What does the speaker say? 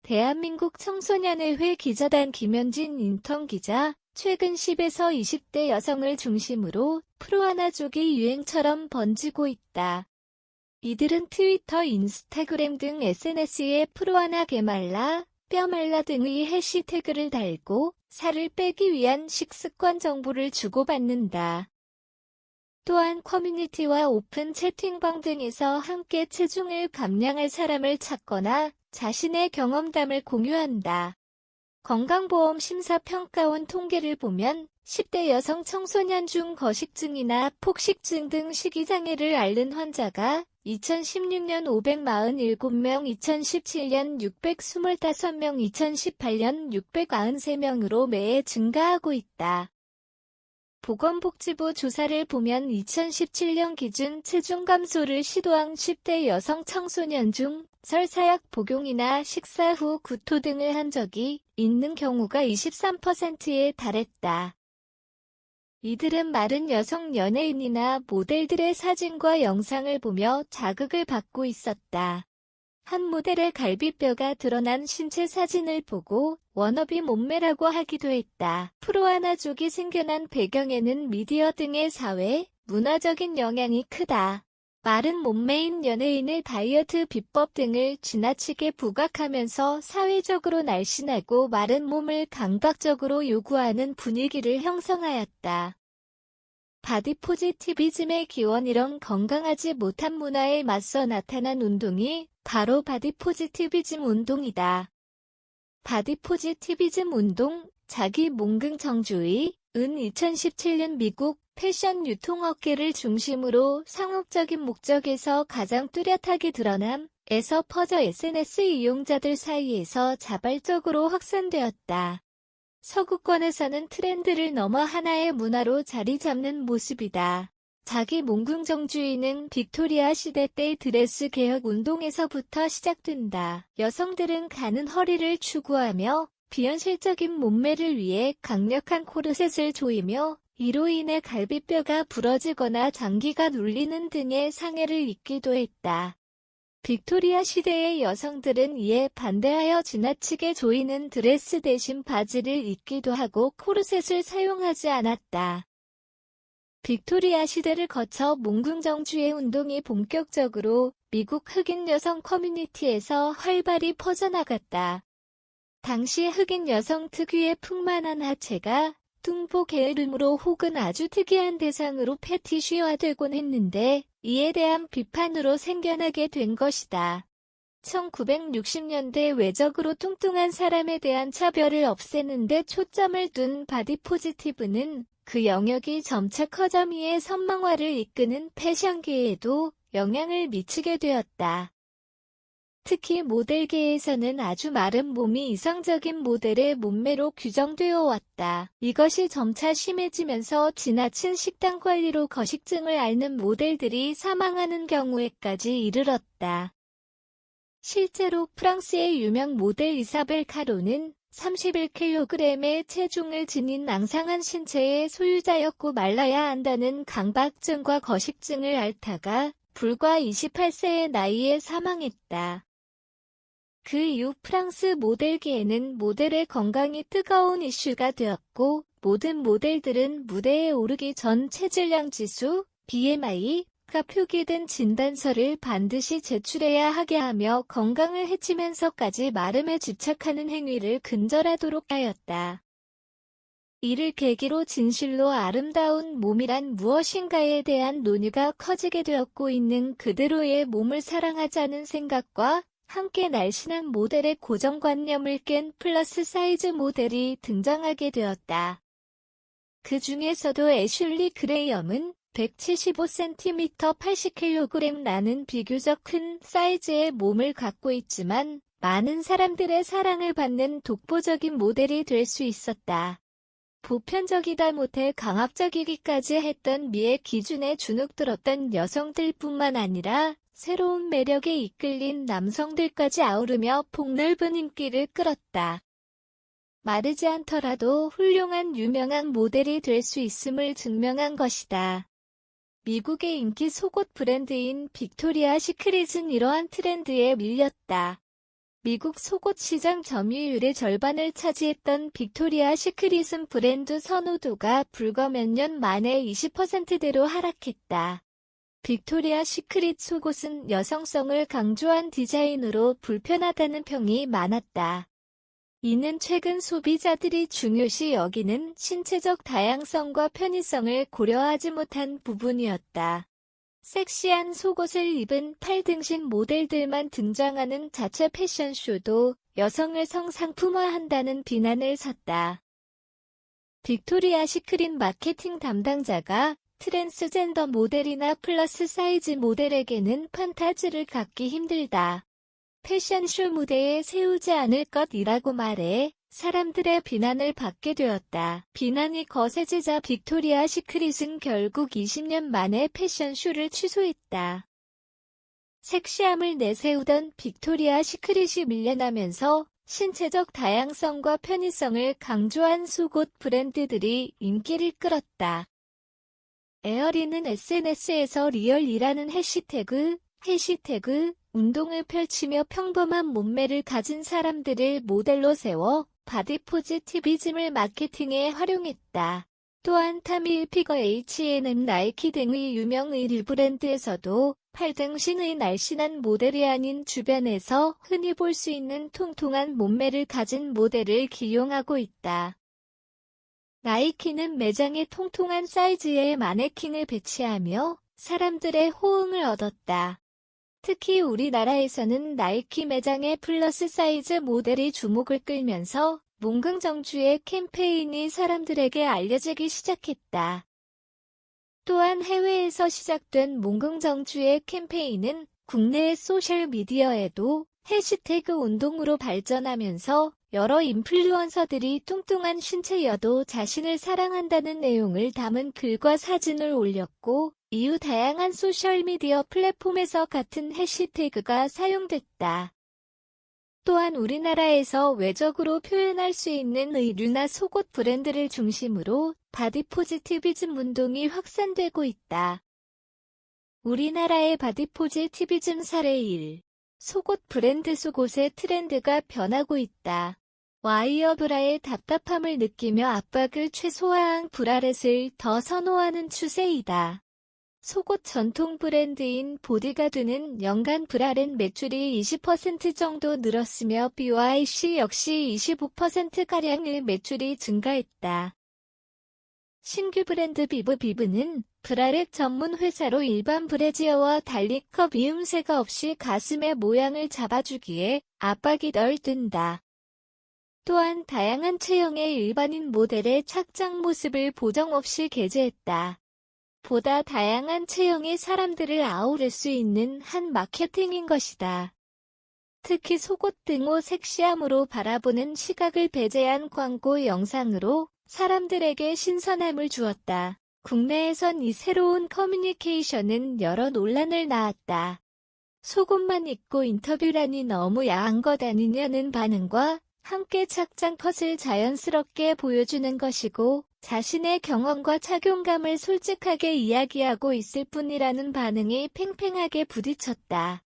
대한민국 청소년의회 기자단 김현진 인턴 기자, 최근 10에서 20대 여성을 중심으로 프로아나족이 유행처럼 번지고 있다. 이들은 트위터, 인스타그램 등 SNS에 프로아나 개말라, 뼈말라 등의 해시태그를 달고 살을 빼기 위한 식습관 정보를 주고받는다. 또한 커뮤니티와 오픈 채팅방 등에서 함께 체중을 감량할 사람을 찾거나 자신의 경험담을 공유한다. 건강보험심사평가원 통계를 보면 10대 여성 청소년 중 거식증이나 폭식증 등 식이장애를 앓는 환자가 2016년 547명, 2017년 625명, 2018년 693명으로 매해 증가하고 있다. 보건복지부 조사를 보면 2017년 기준 체중 감소를 시도한 10대 여성 청소년 중 설사약 복용이나 식사 후 구토 등을 한 적이 있는 경우가 23%에 달했다. 이들은 마른 여성 연예인이나 모델들의 사진과 영상을 보며 자극을 받고 있었다. 한 모델의 갈비뼈가 드러난 신체 사진을 보고 워너비 몸매라고 하기도 했다. 프로아나족이 생겨난 배경에는 미디어 등의 사회, 문화적인 영향이 크다. 마른 몸매인 연예인의 다이어트 비법 등을 지나치게 부각하면서 사회적으로 날씬하고 마른 몸을 강박적으로 요구하는 분위기를 형성하였다. 바디 포지티비즘의 기원 이런 건강하지 못한 문화에 맞서 나타난 운동이 바로 바디 포지티비즘 운동이다. 바디 포지티비즘 운동, 자기 몸 긍정주의, 은 2017년 미국 패션 유통업계를 중심으로 상업적인 목적에서 가장 뚜렷하게 드러남에서 퍼져 SNS 이용자들 사이에서 자발적으로 확산되었다. 서구권에서는 트렌드를 넘어 하나의 문화로 자리 잡는 모습이다. 자기 몸 긍정주의는 빅토리아 시대 때 드레스 개혁 운동에서부터 시작된다. 여성들은 가는 허리를 추구하며 비현실적인 몸매를 위해 강력한 코르셋을 조이며 이로 인해 갈비뼈가 부러지거나 장기가 눌리는 등의 상해를 입기도 했다. 빅토리아 시대의 여성들은 이에 반대하여 지나치게 조이는 드레스 대신 바지를 입기도 하고 코르셋을 사용하지 않았다. 빅토리아 시대를 거쳐 몸 긍정주의 운동이 본격적으로 미국 흑인 여성 커뮤니티에서 활발히 퍼져나갔다. 당시 흑인 여성 특유의 풍만한 하체가 뚱보 게으름으로 혹은 아주 특이한 대상으로 패티시화되곤 했는데 이에 대한 비판으로 생겨나게 된 것이다. 1960년대 외적으로 뚱뚱한 사람에 대한 차별을 없애는 데 초점을 둔 바디 포지티브는 그 영역이 점차 커져미의 선망화를 이끄는 패션계에도 영향을 미치게 되었다. 특히 모델계에서는 아주 마른 몸이 이상적인 모델의 몸매로 규정되어 왔다. 이것이 점차 심해지면서 지나친 식단 관리로 거식증을 앓는 모델들이 사망하는 경우에까지 이르렀다. 실제로 프랑스의 유명 모델 이사벨 카로는 31kg의 체중을 지닌 앙상한 신체의 소유자였고 말라야 한다는 강박증과 거식증을 앓다가 불과 28세의 나이에 사망했다. 그 이후 프랑스 모델계에는 모델의 건강이 뜨거운 이슈가 되었고 모든 모델들은 무대에 오르기 전 체질량 지수, BMI가 표기된 진단서를 반드시 제출해야 하게 하며 건강을 해치면서까지 마름에 집착하는 행위를 근절하도록 하였다. 이를 계기로 진실로 아름다운 몸이란 무엇인가에 대한 논의가 커지게 되었고 있는 그대로의 몸을 사랑하자는 생각과 함께 날씬한 모델의 고정관념을 깬 플러스 사이즈 모델이 등장하게 되었다. 그 중에서도 애슐리 그레이엄은 175cm 80kg라는 비교적 큰 사이즈의 몸을 갖고 있지만 많은 사람들의 사랑을 받는 독보적인 모델이 될 수 있었다. 보편적이다 못해 강압적이기까지 했던 미의 기준에 주눅들었던 여성들뿐만 아니라 새로운 매력에 이끌린 남성들까지 아우르며 폭넓은 인기를 끌었다. 마르지 않더라도 훌륭한 유명한 모델이 될 수 있음을 증명한 것이다. 미국의 인기 속옷 브랜드인 빅토리아 시크릿은 이러한 트렌드에 밀렸다. 미국 속옷 시장 점유율의 절반을 차지했던 빅토리아 시크릿은 브랜드 선호도가 불과 몇 년 만에 20%대로 하락했다. 빅토리아 시크릿 속옷은 여성성을 강조한 디자인으로 불편하다는 평이 많았다. 이는 최근 소비자들이 중요시 여기는 신체적 다양성과 편의성을 고려하지 못한 부분이었다. 섹시한 속옷을 입은 팔등신 모델들만 등장하는 자체 패션쇼도 여성을 성상품화한다는 비난을 샀다. 빅토리아 시크릿 마케팅 담당자가 트랜스젠더 모델이나 플러스 사이즈 모델에게는 판타지를 갖기 힘들다. 패션쇼 무대에 세우지 않을 것이라고 말해 사람들의 비난을 받게 되었다. 비난이 거세지자 빅토리아 시크릿은 결국 20년 만에 패션쇼를 취소했다. 섹시함을 내세우던 빅토리아 시크릿이 밀려나면서 신체적 다양성과 편의성을 강조한 속옷 브랜드들이 인기를 끌었다. 에어리는 SNS에서 리얼이라는 해시태그 운동을 펼치며 평범한 몸매를 가진 사람들을 모델로 세워 바디 포지티비즘을 마케팅에 활용했다. 또한 타미힐피거 H&M 나이키 등의 유명 의류 브랜드에서도 팔등신의 날씬한 모델이 아닌 주변에서 흔히 볼 수 있는 통통한 몸매를 가진 모델을 기용하고 있다. 나이키는 매장에 통통한 사이즈의 마네킹을 배치하며 사람들의 호응을 얻었다. 특히 우리나라에서는 나이키 매장의 플러스 사이즈 모델이 주목을 끌면서 몽금정주의 캠페인이 사람들에게 알려지기 시작했다. 또한 해외에서 시작된 몽금정주의 캠페인은 국내의 소셜미디어에도 해시태그 운동으로 발전하면서 여러 인플루언서들이 뚱뚱한 신체여도 자신을 사랑한다는 내용을 담은 글과 사진을 올렸고 이후 다양한 소셜미디어 플랫폼에서 같은 해시태그가 사용됐다. 또한 우리나라에서 외적으로 표현할 수 있는 의류나 속옷 브랜드를 중심으로 바디 포지티비즘 운동이 확산되고 있다. 우리나라의 바디 포지티비즘 사례 1. 속옷 브랜드 속옷의 트렌드가 변하고 있다. 와이어 브라의 답답함을 느끼며 압박을 최소화한 브라렛을 더 선호하는 추세이다. 속옷 전통 브랜드인 보디가드는 연간 브라렛 매출이 20% 정도 늘었으며 BYC 역시 25%가량의 매출이 증가했다. 신규 브랜드 비브는 브라렛 전문 회사로 일반 브래지어와 달리 컵 이음새가 없이 가슴의 모양을 잡아주기에 압박이 덜 든다. 또한 다양한 체형의 일반인 모델의 착장 모습을 보정 없이 게재했다. 보다 다양한 체형의 사람들을 아우를 수 있는 한 마케팅인 것이다. 특히 속옷 등의 섹시함으로 바라보는 시각을 배제한 광고 영상으로 사람들에게 신선함을 주었다. 국내에선 이 새로운 커뮤니케이션은 여러 논란을 낳았다. 속옷만 입고 인터뷰라니 너무 야한 것 아니냐는 반응과 함께 착장 컷을 자연스럽게 보여주는 것이고 자신의 경험과 착용감을 솔직하게 이야기하고 있을 뿐이라는 반응이 팽팽하게 부딪혔다.